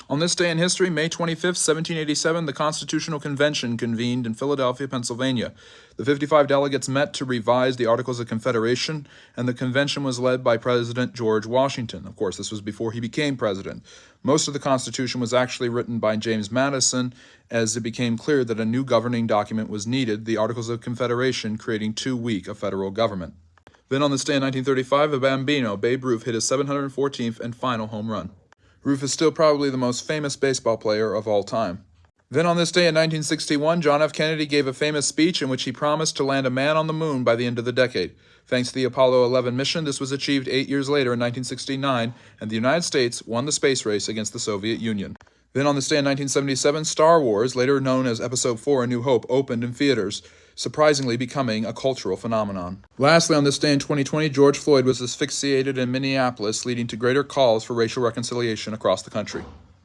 On this day in history, May 25th, 1787, the Constitutional Convention convened in Philadelphia, Pennsylvania. The 55 delegates met to revise the Articles of Confederation, and the convention was led by President George Washington. Of course, this was before he became president. Most of the Constitution was actually written by James Madison, as it became clear that a new governing document was needed, the Articles of Confederation creating too weak a federal government. Then on this day in 1935, a Bambino, Babe Ruth, hit his 714th and final home run. Ruth is still probably the most famous baseball player of all time. Then on this day in 1961, John F. Kennedy gave a famous speech in which he promised to land a man on the moon by the end of the decade. Thanks to the Apollo 11 mission, this was achieved 8 years later in 1969, and the United States won the space race against the Soviet Union. Then on this day in 1977, Star Wars, later known as Episode 4: A New Hope, opened in theaters, surprisingly becoming a cultural phenomenon. Lastly, on this day in 2020, George Floyd was asphyxiated in Minneapolis, leading to greater calls for racial reconciliation across the country.